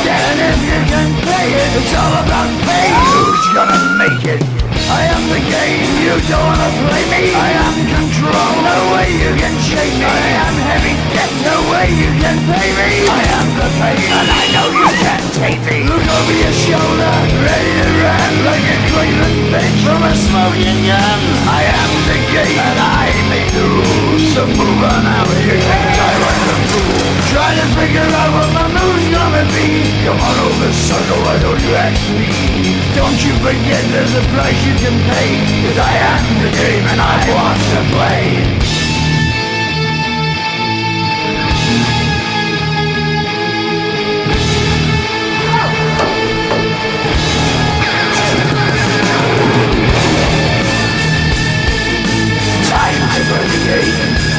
And if you can play it, it's all about pay. Who's gonna make it? I am the game, you don't wanna play me. I am control, no way you can shake me. I am heavy debt, no way you can pay me. I am the pain, and I know you can't take me. Look over your shoulder, ready to run like a Cleveland bitch from a smoking gun. I am the game, and I make the rules. So move on out of here, cause I run the fool. Try to figure out what my move's gonna be. Come on over, sucker, why don't you ask me? Don't you forget there's a price you can pay, cause I am the game and I want to play. Time to play the game.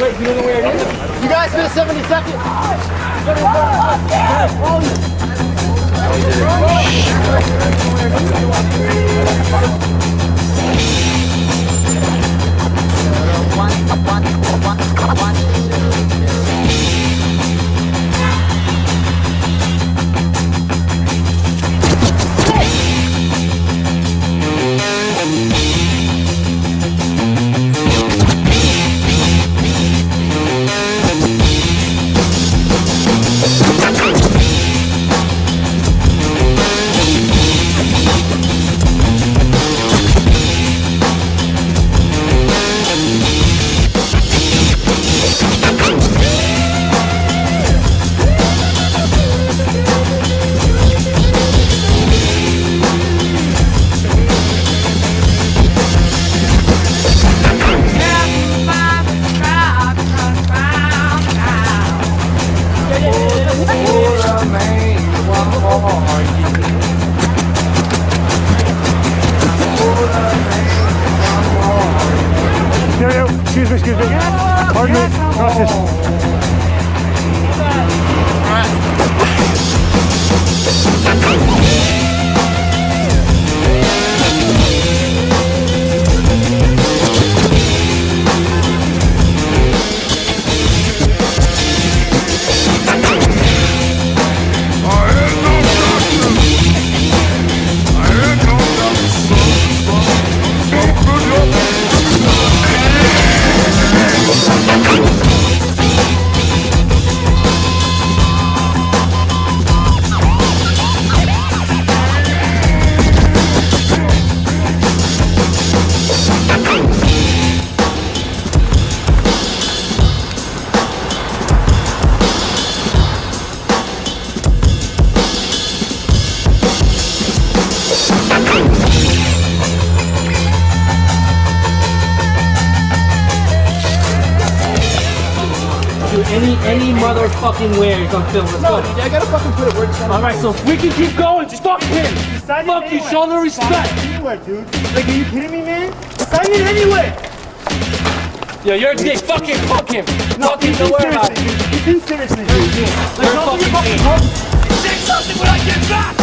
wait, you don't know where it is? You guys for the 72nd? Excuse me. Pardon me. Gracias. Any motherfucking where you're gonna film. Let's go. Dude, I gotta fucking put it where it's going. Alright, so if we can keep going, just fuck him. Fuck you, show no respect. Anywhere, dude. Like, are you kidding me, man? Sign it anyway. Yeah, you're a dick. Fucking fuck him. No, Fucking don't worry about it. It's seriously, dude. Like, you're a fucking dick. Say something when I get back.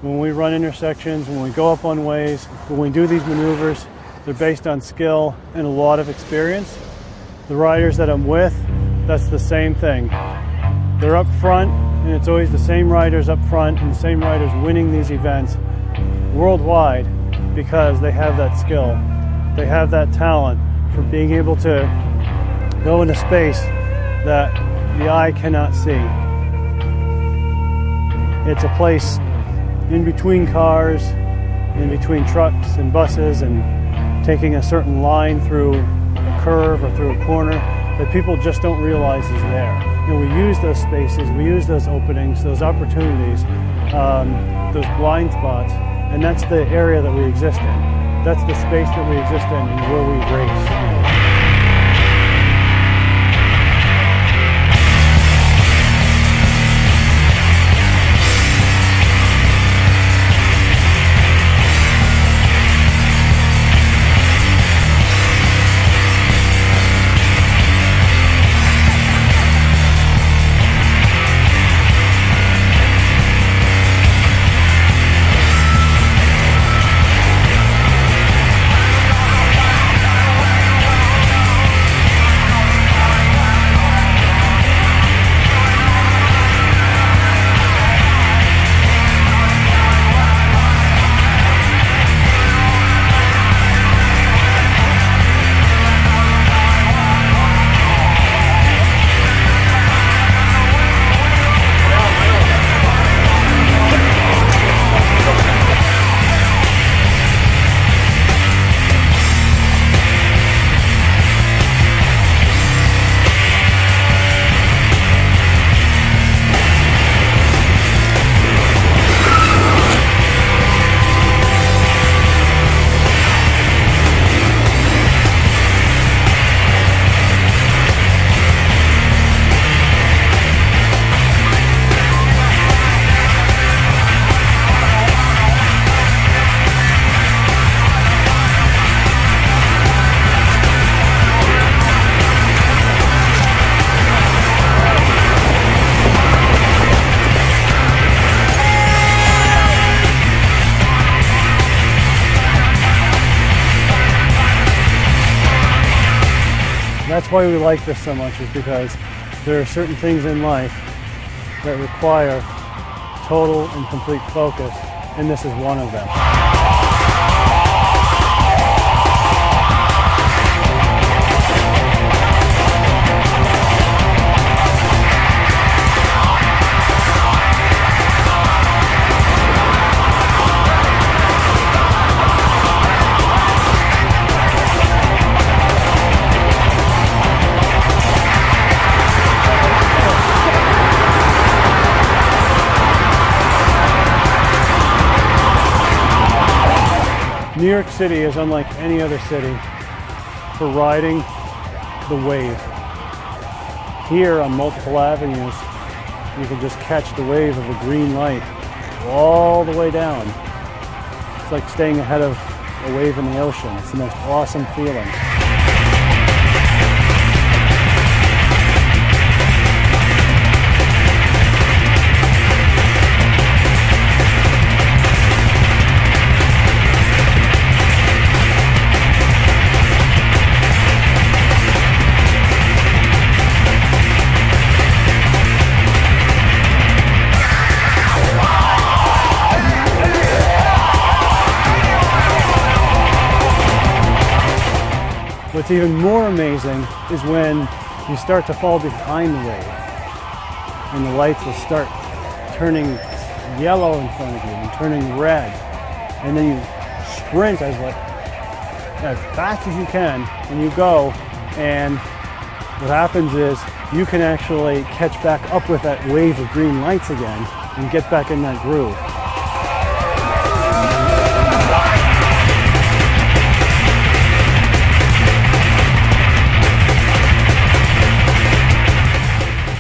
When we run intersections, when we go up on ways, when we do these maneuvers, they're based on skill and a lot of experience. The riders that I'm with, that's the same thing. They're up front, and it's always the same riders up front and the same riders winning these events worldwide because they have that skill. They have that talent for being able to go into space that the eye cannot see. It's a place in between cars, in between trucks and buses, and taking a certain line through a curve or through a corner that people just don't realize is there. And we use those spaces, we use those openings, those opportunities, those blind spots, and that's the area that we exist in. That's the space that we exist in and where we race. That's why we like this so much, is because there are certain things in life that require total and complete focus, and this is one of them. New York City is unlike any other city for riding the wave. Here on multiple avenues, you can just catch the wave of a green light all the way down. It's like staying ahead of a wave in the ocean. It's the most awesome feeling. What's even more amazing is when you start to fall behind the wave and the lights will start turning yellow in front of you and turning red, and then you sprint as fast as you can, and you go, and what happens is you can actually catch back up with that wave of green lights again and get back in that groove.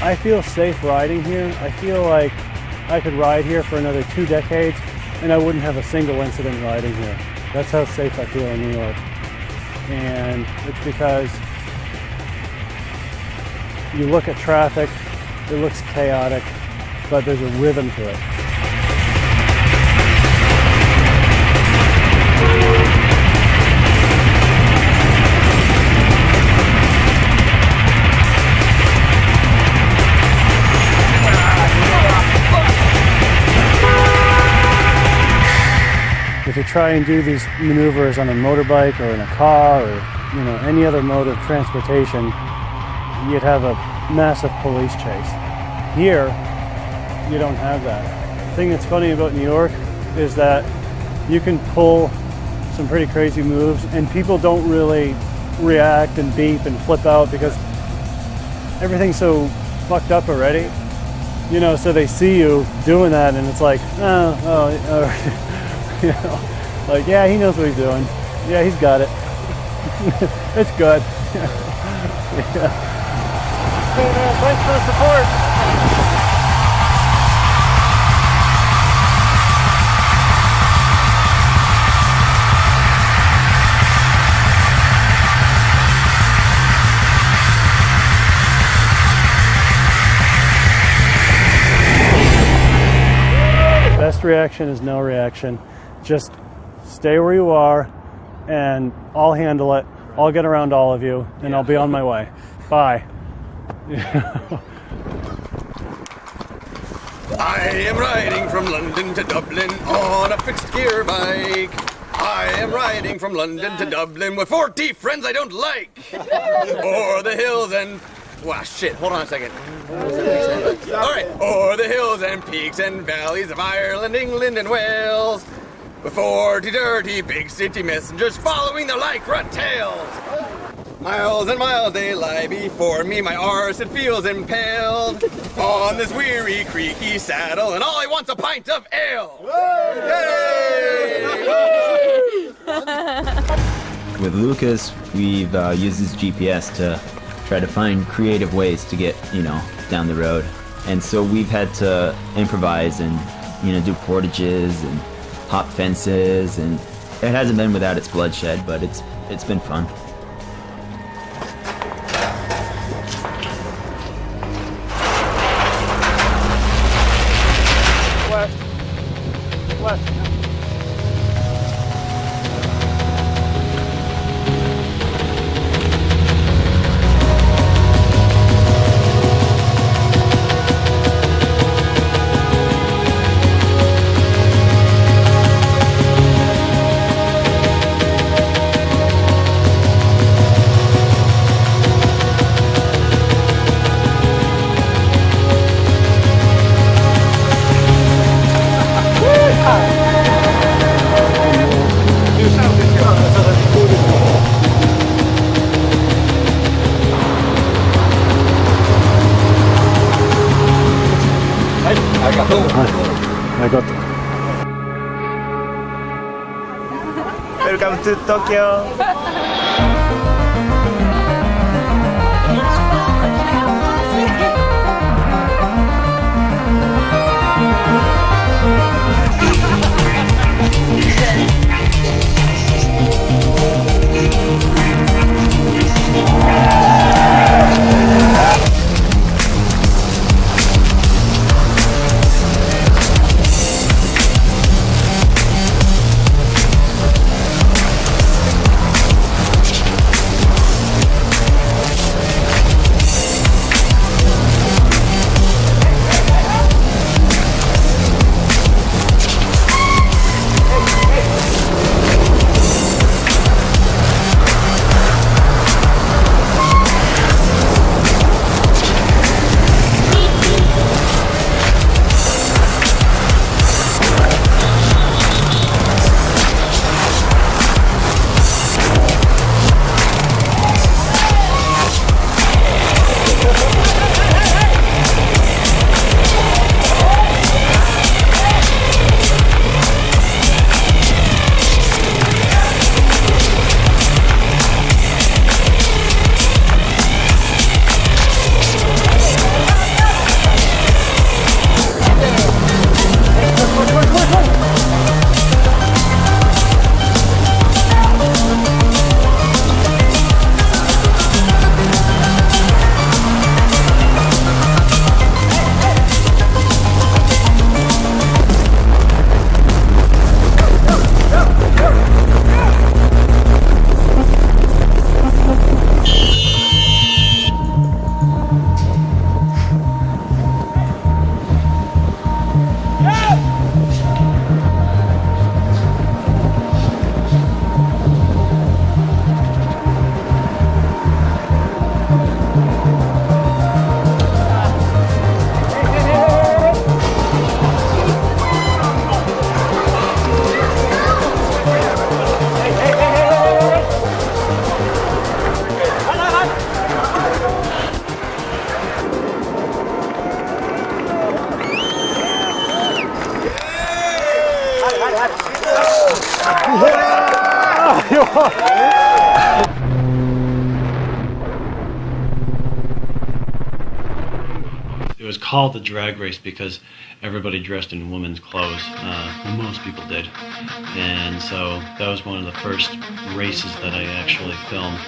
I feel safe riding here. I feel like I could ride here for another 2 decades and I wouldn't have a single incident riding here. That's how safe I feel in New York. And it's because you look at traffic, it looks chaotic, but there's a rhythm to it. If you try and do these maneuvers on a motorbike or in a car or any other mode of transportation, you'd have a massive police chase. Here, you don't have that. The thing that's funny about New York is that you can pull some pretty crazy moves and people don't really react and beep and flip out because everything's so fucked up already. So they see you doing that and it's like, like, yeah, he knows what he's doing. Yeah, he's got it. It's good. Yeah. Hey man, thanks for the support. Best reaction is no reaction. Just stay where you are, and I'll handle it. I'll get around all of you, and I'll be on my way. Bye. I am riding from London to Dublin on a fixed gear bike. I am riding from London to Dublin with 40 friends I don't like. O'er the hills and... Wow, shit, hold on a second. Alright, o'er the hills and peaks and valleys of Ireland, England, and Wales. With 40 dirty big city messengers following their lycra tails. Miles and miles they lie before me, my arse it feels impaled on this weary, creaky saddle, and all I want's a pint of ale. With Lucas, we've used his GPS to try to find creative ways to get, down the road. And so we've had to improvise and, do portages and hop fences, and it hasn't been without its bloodshed, but it's been fun. West. I got it. Welcome to Tokyo. It was called the drag race because everybody dressed in women's clothes. Well, most people did. And so that was one of the first races that I actually filmed.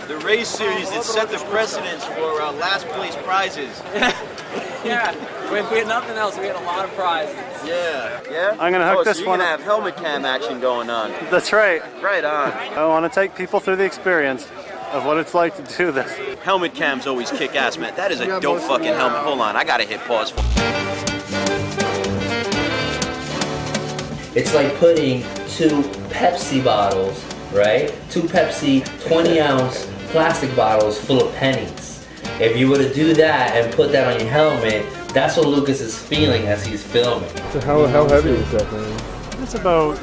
The race series that set the precedence for last place prizes. Yeah, if we had nothing else, we had a lot of prizes. Yeah. Yeah? I'm gonna hook this so you're one gonna up. have helmet cam action going on. That's right. Right on. I want to take people through the experience of what it's like to do this. Helmet cams always kick ass, man. That is a dope fucking helmet. Hold on, I gotta hit pause for. It's like putting 2 Pepsi bottles, right? 2 Pepsi 20-ounce plastic bottles full of pennies. If you were to do that and put that on your helmet, that's what Lucas is feeling as he's filming. So how heavy is that thing? It's about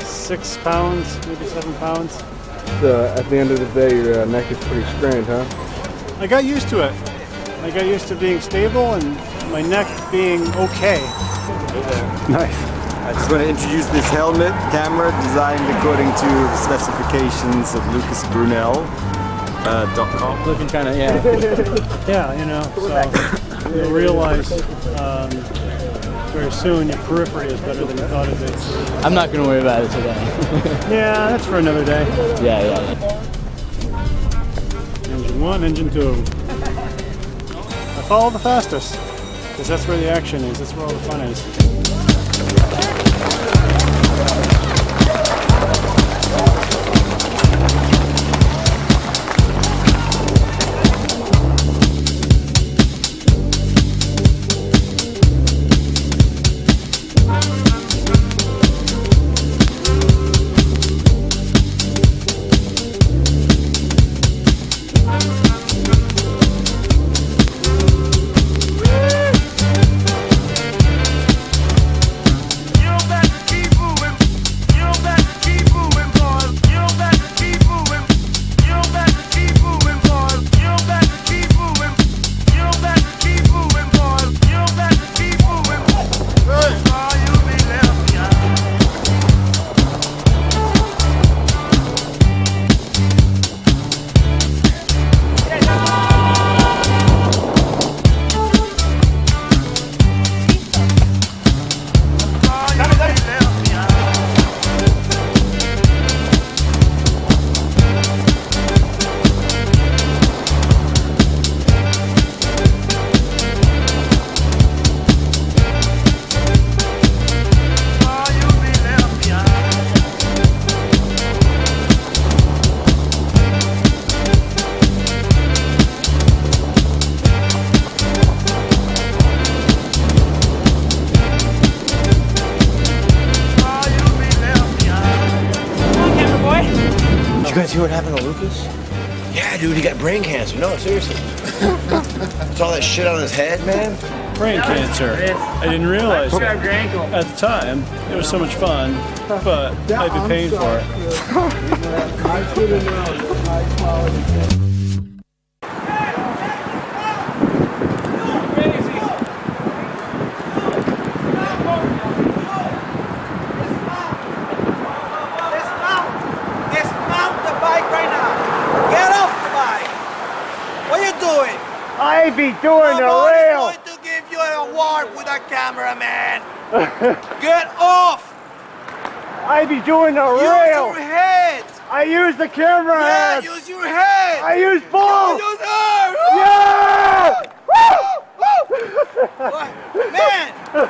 6 pounds, maybe 7 pounds. At the end of the day, your neck is pretty strained, huh? I got used to it. I got used to being stable and my neck being okay. Nice. I just want to introduce this helmet camera designed according to the specifications of lucasbrunelle.com. Looking kind of, yeah. Yeah, you know, so you'll realize very soon your periphery is better than you thought it'd be. I'm not going to worry about it today. Yeah, that's for another day. Yeah. Engine 1, engine 2. I follow the fastest, because that's where the action is, that's where all the fun is. see what happened to Lucas? Yeah, dude, he got brain cancer. No, seriously. It's all that shit on his head, man. Brain cancer. I didn't realize it. At the time. It was so much fun, but I'd be paying for it. Dismount the bike right now. Get off the bike. What are you doing? I be doing the rail. Nobody's going to give you an award with a cameraman. Get off. I be doing the Use rail. your head. I use the camera Yeah, head. use your head. I use both. Use her. Yeah! What? Man, you're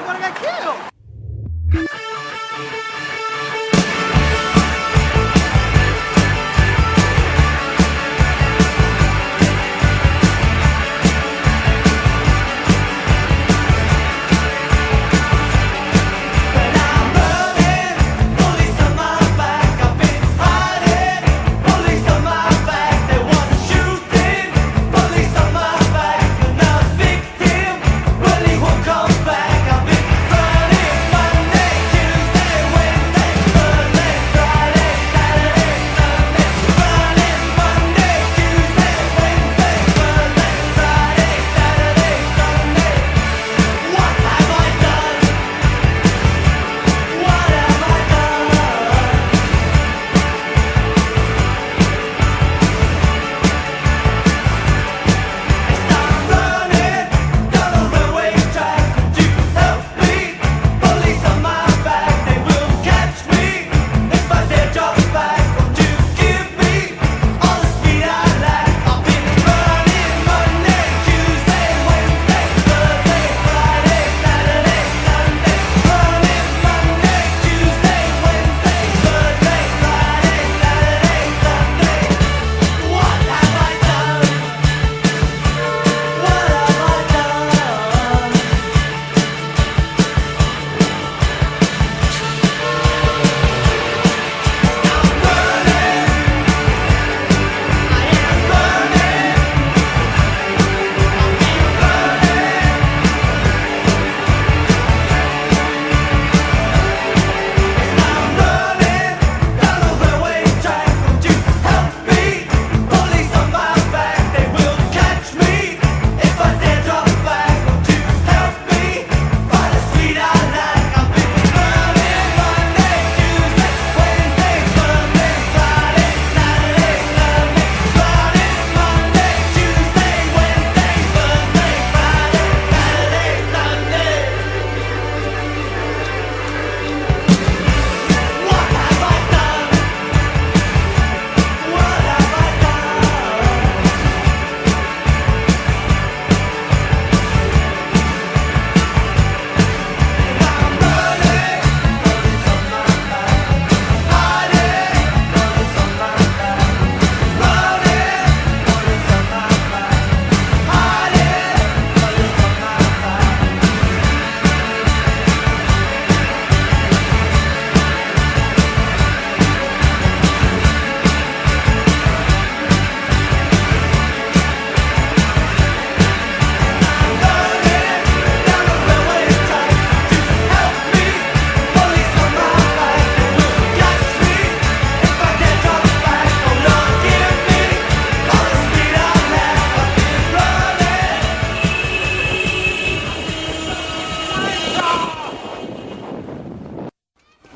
gonna get killed.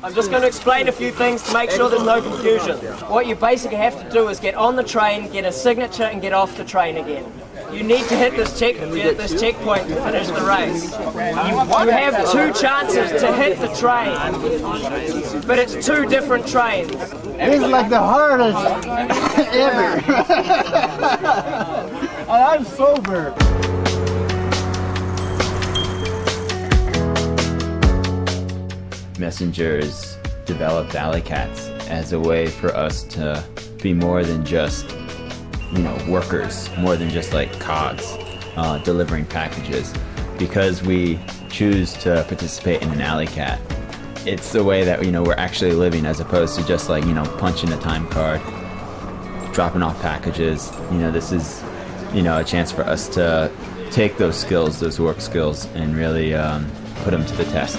I'm just going to explain a few things to make sure there's no confusion. What you basically have to do is get on the train, get a signature, and get off the train again. You need to hit this checkpoint to finish the race. You have two chances to hit the train, but it's two different trains. This is like the hardest ever. And I'm sober. Messengers developed Alley Cats as a way for us to be more than just, workers, more than just like cogs delivering packages. Because we choose to participate in an Alley Cat, it's the way that we're actually living, as opposed to just like punching a time card dropping off packages. This is, a chance for us to take those skills, those work skills, and really put them to the test.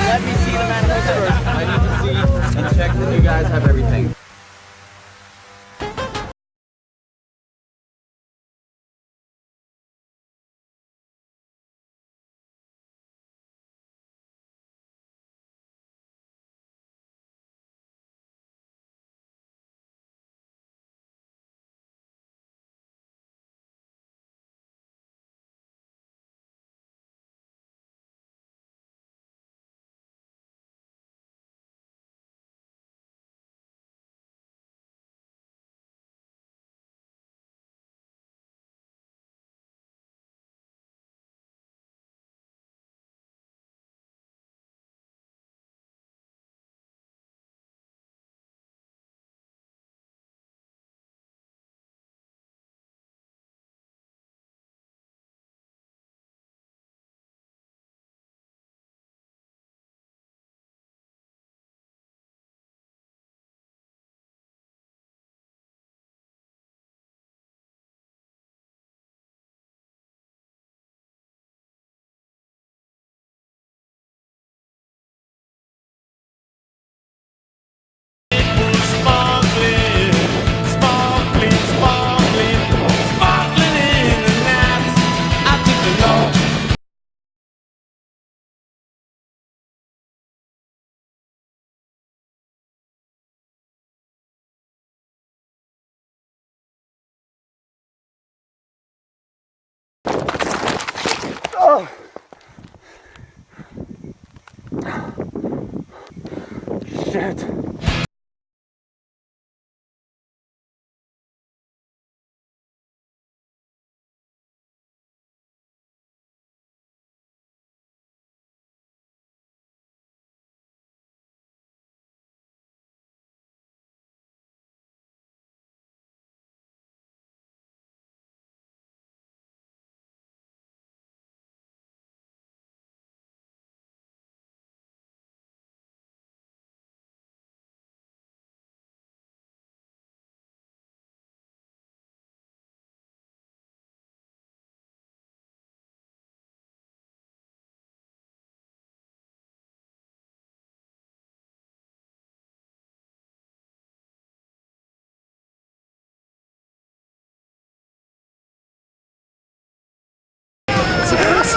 Let me see the manifest first. I need to see and check that you guys have everything. Oh. Shit.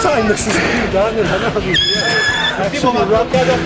first time this is being done, and I know these actually rough that up.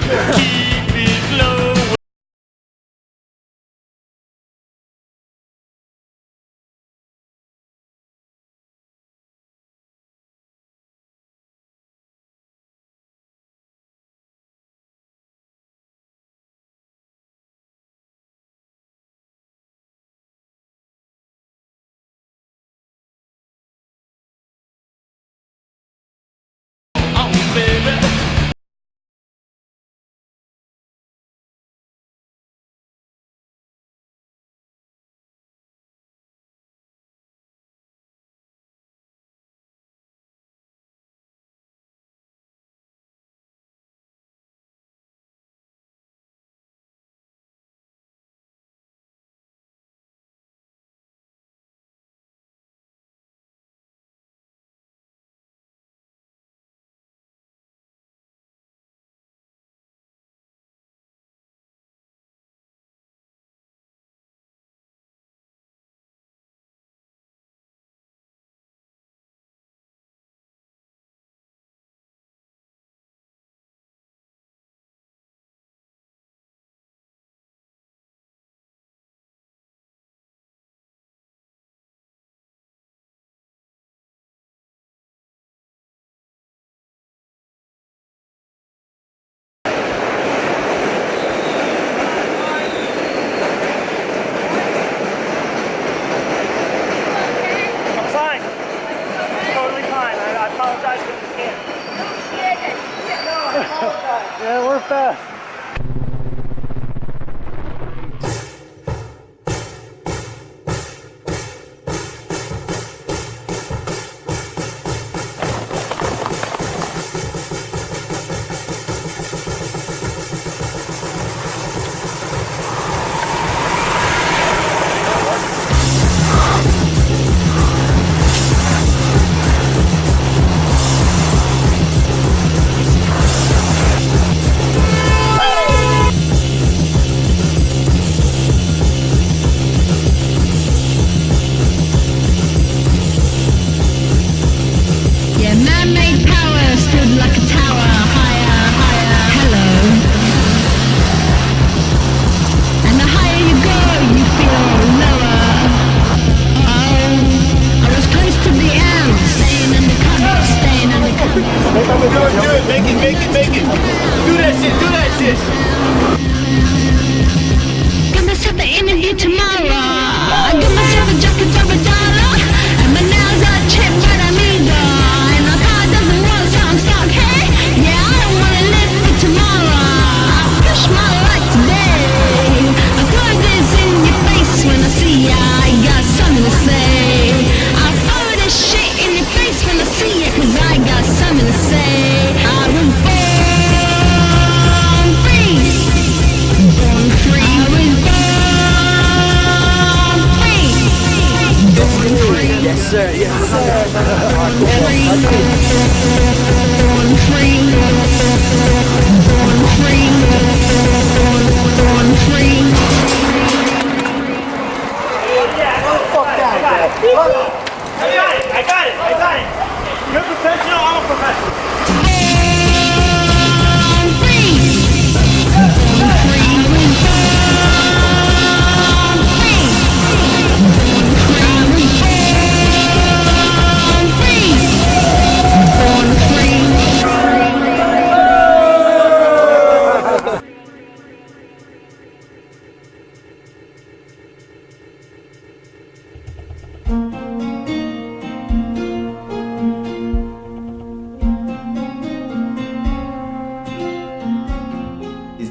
Yeah, we're fast.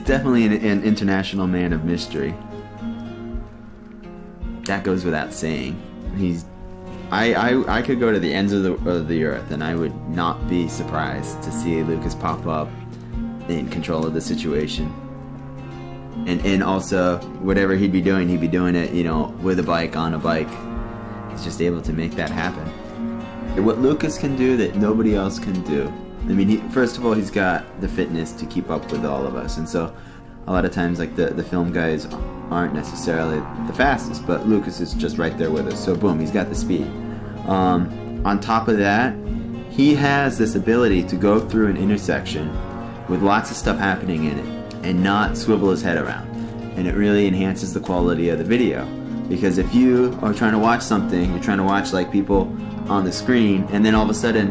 Definitely an international man of mystery. That goes without saying. I could go to the ends of the earth and I would not be surprised to see Lucas pop up in control of the situation. And also whatever he'd be doing it, you know, with a bike, on a bike. He's just able to make that happen. What Lucas can do that nobody else can do. I mean, first of all, he's got the fitness to keep up with all of us, and so a lot of times, like, the film guys aren't necessarily the fastest, but Lucas is just right there with us, so boom, he's got the speed. On top of that, he has this ability to go through an intersection with lots of stuff happening in it and not swivel his head around. And it really enhances the quality of the video. Because if you are trying to watch something, you're trying to watch like people on the screen, and then all of a sudden,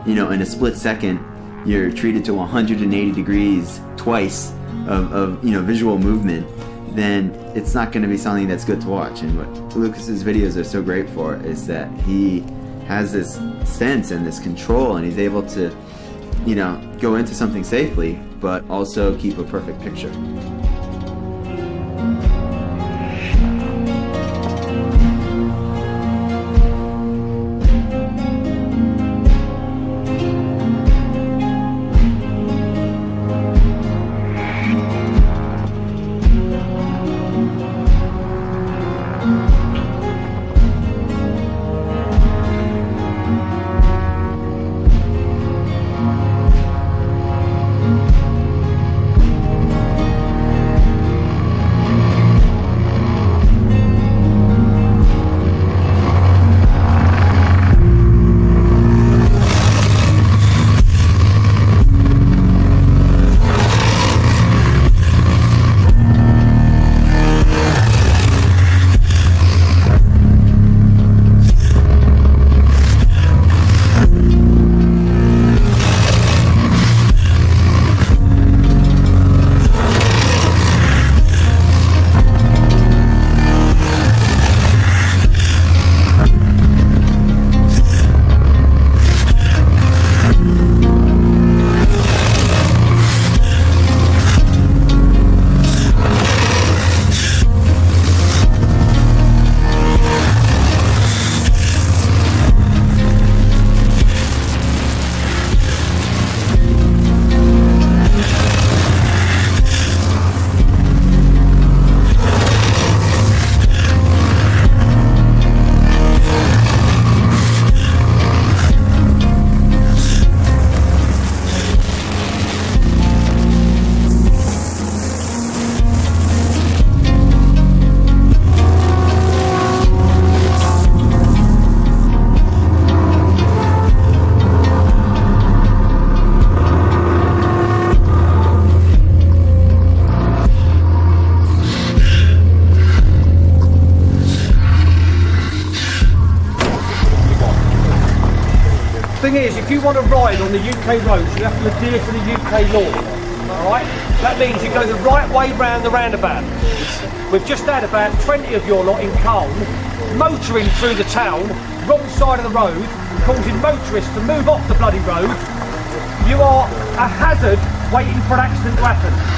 you know, in a split second, you're treated to 180 degrees twice of you know, visual movement, then it's not going to be something that's good to watch. And what Lucas's videos are so great for is that he has this sense and this control, and he's able to, you know, go into something safely, but also keep a perfect picture. Thing is, if you want to ride on the UK roads, you have to adhere to the UK law. Alright? That means you go the right way round the roundabout. We've just had about 20 of your lot in Colne motoring through the town, wrong side of the road, causing motorists to move off the bloody road. You are a hazard waiting for an accident to happen.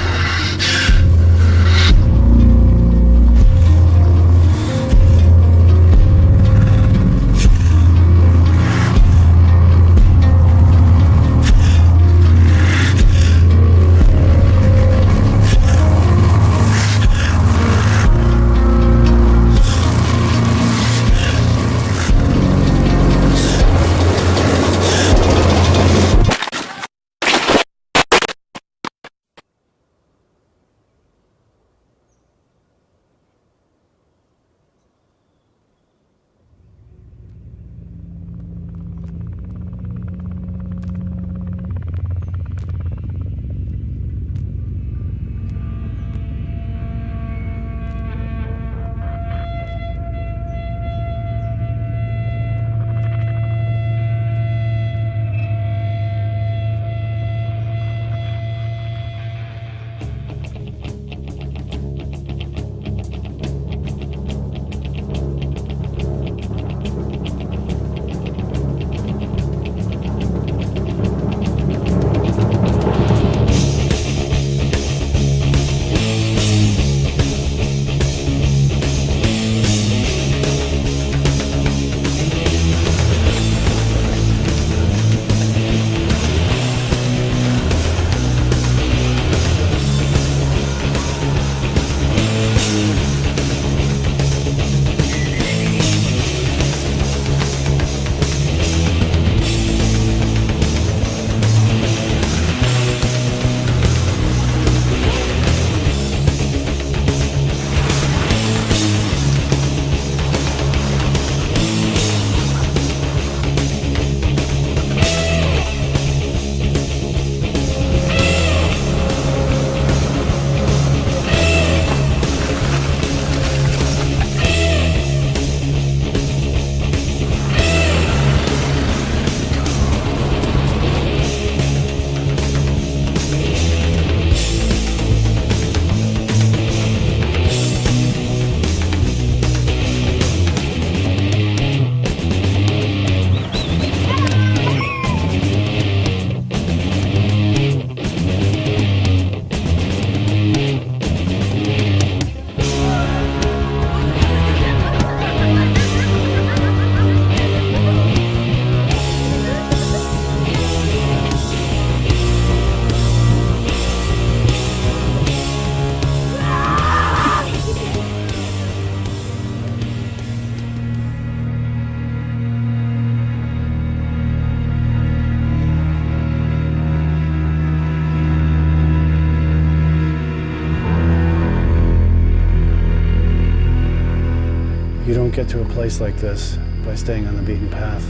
don't get to a place like this by staying on the beaten path,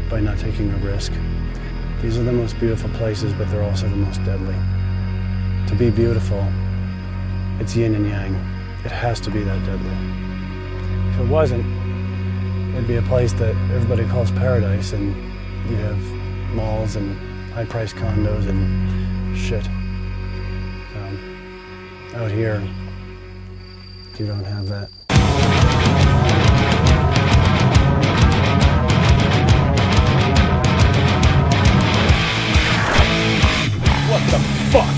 by not taking a risk. These are the most beautiful places, but they're also the most deadly. To be beautiful, it's yin and yang. It has to be that deadly. If it wasn't, it'd be a place that everybody calls paradise, and you have malls and high-priced condos and shit. Out here, you don't have that. What the fuck?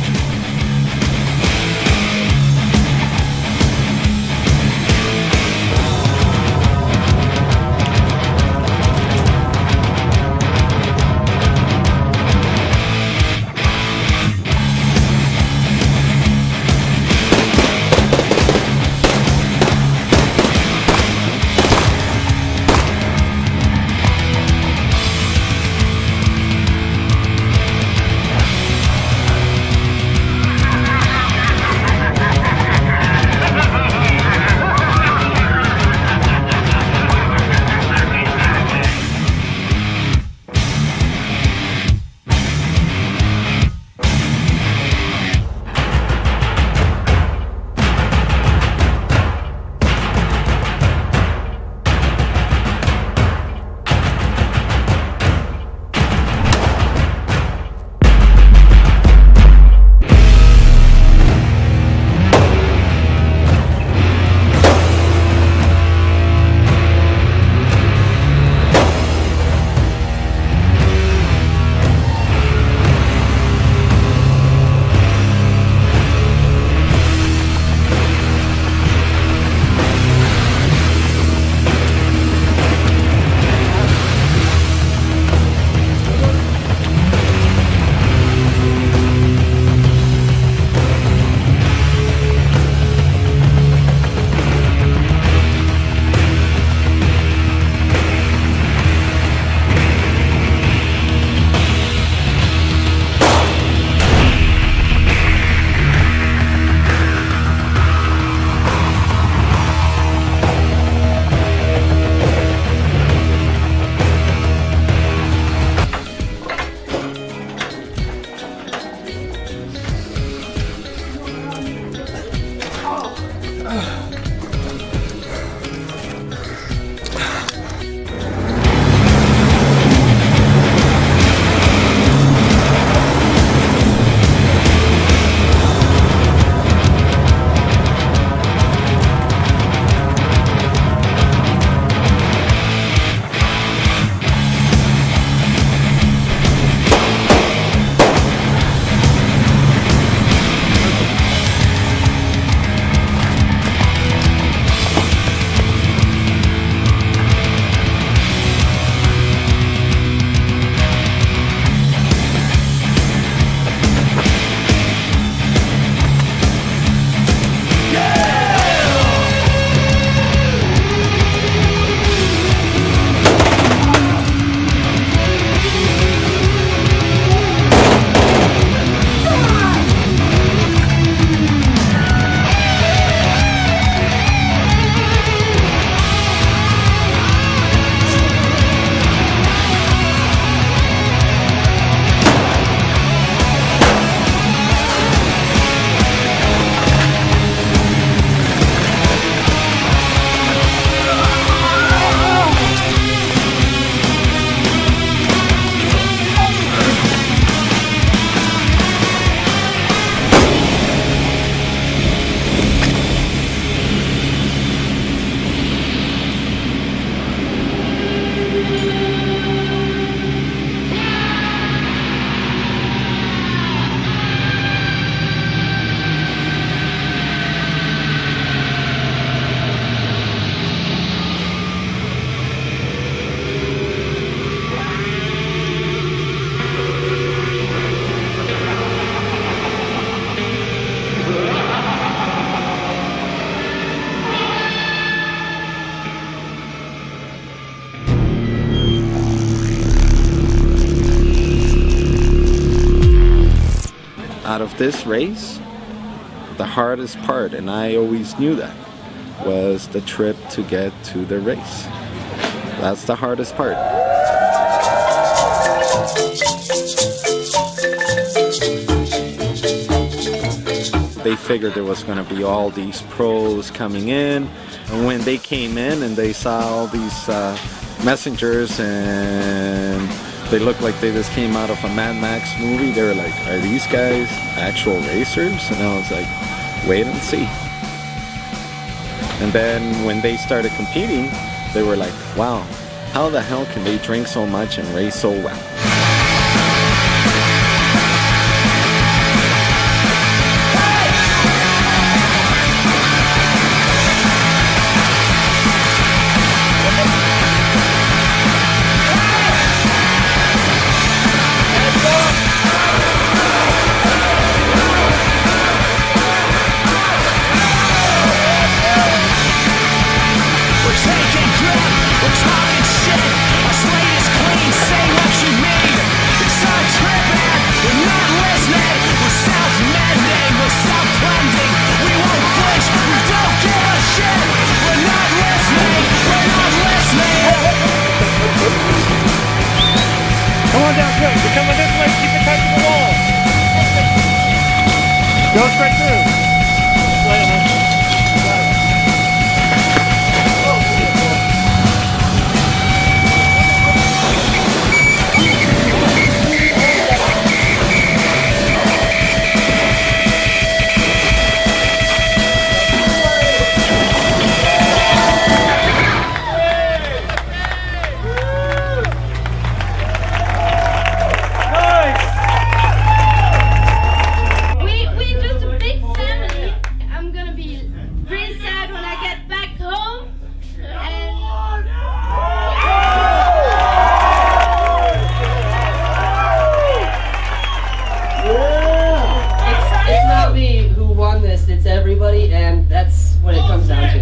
out of this race, the hardest part, and I always knew that, was the trip to get to the race. That's the hardest part. They figured there was going to be all these pros coming in, and when they came in and they saw all these messengers and they looked like they just came out of a Mad Max movie, they were like, are these guys actual racers? And I was like, wait and see. And then when they started competing, they were like, wow, how the hell can they drink so much and race so well? Come on down, quick. You're coming this way. Keep it tight to the wall. Go straight through. It's everybody, and that's what it comes down to.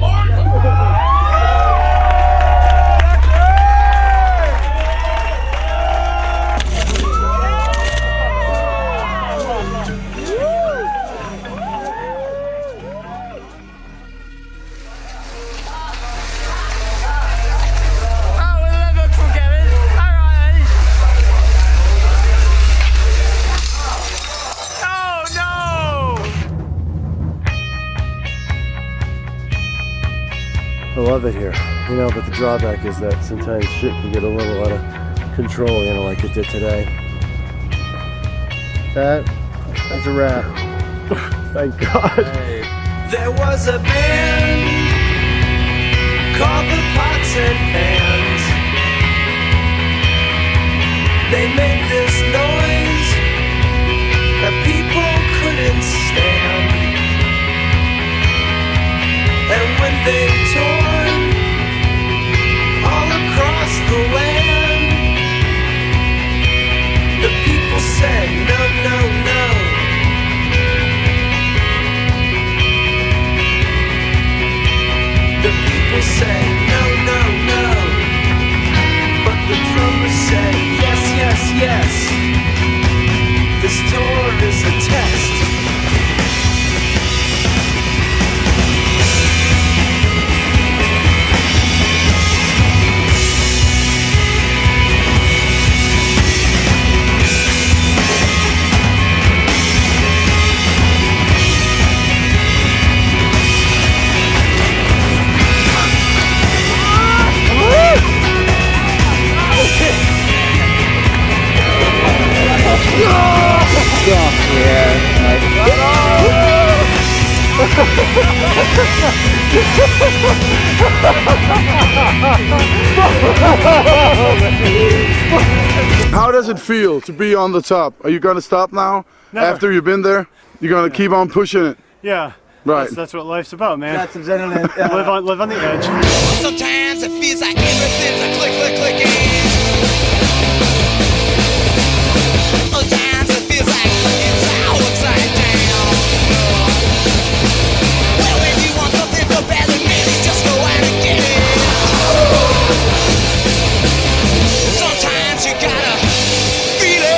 I love it here, you know, but the drawback is that sometimes shit can get a little out of control, you know, like it did today. That is a wrap. Thank God. There was a band called the Pots and Pans. They made this noise that people couldn't stand. And when they toured all across the land, the people said no, no, no. The people said no, no, no. But the drummer said yes, yes, yes. This tour is a test. How does it feel to be on the top? Are you going to stop now? Never. After you've been there? You're going to keep on pushing it? Yeah. Right. That's what life's about, man. That's exactly live on the edge. Sometimes it feels like everything's a click, click, clicking. Sometimes it feels like it's all upside down. Well, if you want something so badly, maybe just go out and get it. Sometimes you gotta feel it.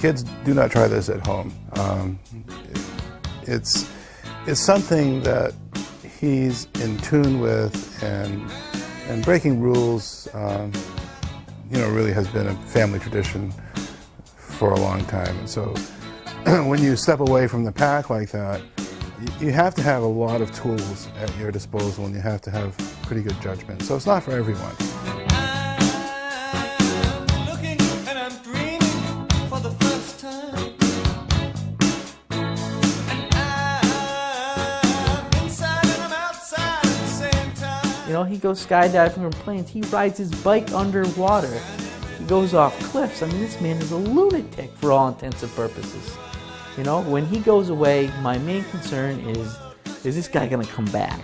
Kids, do not try this at home. It's something that he's in tune with, and breaking rules, really has been a family tradition for a long time. And so when you step away from the pack like that, you have to have a lot of tools at your disposal, and you have to have pretty good judgment. So it's not for everyone. You know, he goes skydiving from planes. He rides his bike underwater. He goes off cliffs. I mean, this man is a lunatic for all intents and purposes. You know, when he goes away, my main concern is this guy going to come back?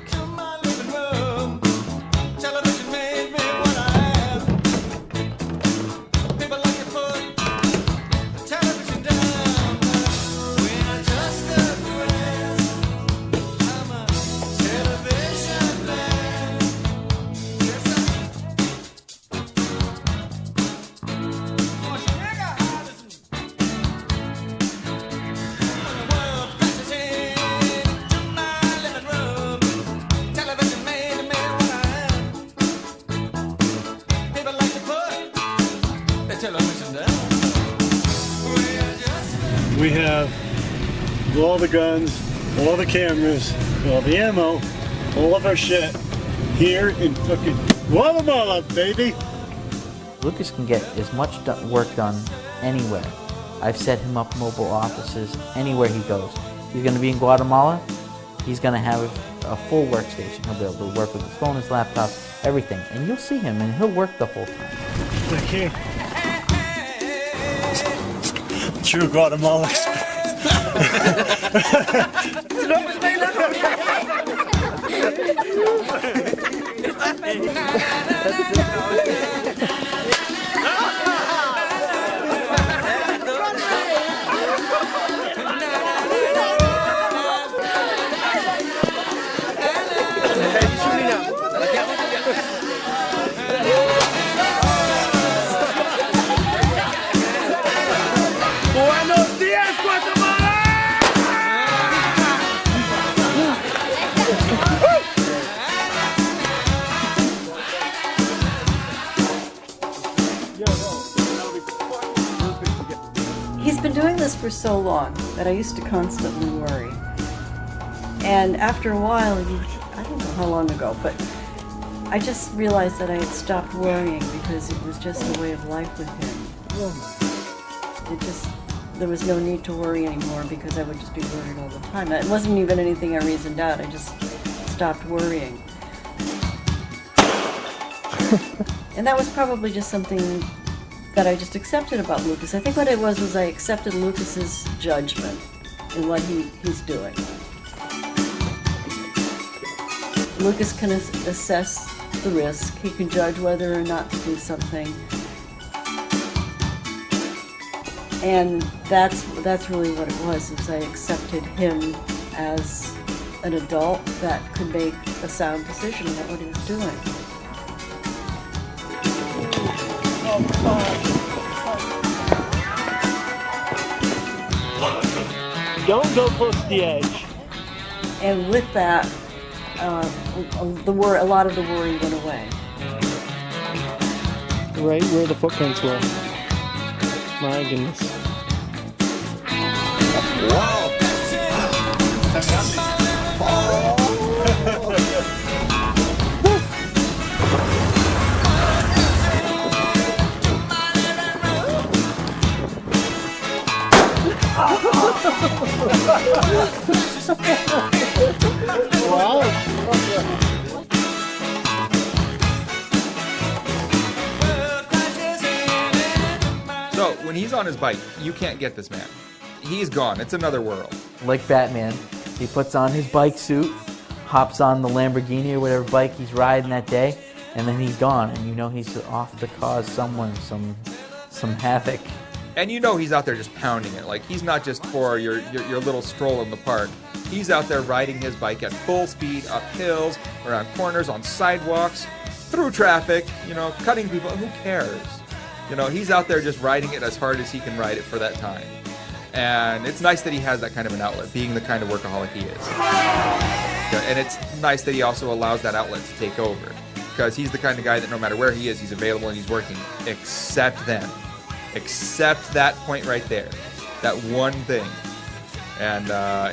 We have all the guns, all the cameras, all the ammo, all of our shit here in fucking Guatemala, baby. Lucas can get as much work done anywhere. I've set him up mobile offices anywhere he goes. He's going to be in Guatemala. He's going to have a full workstation. He'll be able to work with his phone, his laptop, everything. And you'll see him, and he'll work the whole time. Okay. True Guatemala experience. Buenos días, Guatemala! He's been doing this for so long that I used to constantly worry. And after a while, I don't know how long ago, but I just realized that I had stopped worrying because it was just a way of life with him. There was no need to worry anymore because I would just be worried all the time. It wasn't even anything I reasoned out, I just stopped worrying. And that was probably just something that I just accepted about Lucas. I think what it was I accepted Lucas's judgment in what he's doing. Lucas can assess the risk. He can judge whether or not to do something. And that's really what it was, is I accepted him as an adult that could make a sound decision about what he was doing. Don't go close to the edge. And with that, a lot of the worry went away. Right where the footprints were. My goodness. Wow! Wow. So, when he's on his bike, you can't get this man. He's gone. It's another world. Like Batman, he puts on his bike suit, hops on the Lamborghini or whatever bike he's riding that day, and then he's gone. And you know he's off to cause someone some havoc. And you know he's out there just pounding it. Like, he's not just for your little stroll in the park. He's out there riding his bike at full speed, up hills, around corners, on sidewalks, through traffic, cutting people. Who cares? You know, he's out there just riding it as hard as he can ride it for that time. And it's nice that he has that kind of an outlet, being the kind of workaholic he is. And it's nice that he also allows that outlet to take over, because he's the kind of guy that no matter where he is, he's available and he's working, except then. Except that point right there. That one thing. And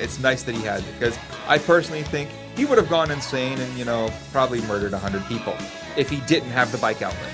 it's nice that he has it, because I personally think he would have gone insane and, you know, probably murdered 100 people if he didn't have the bike outlet.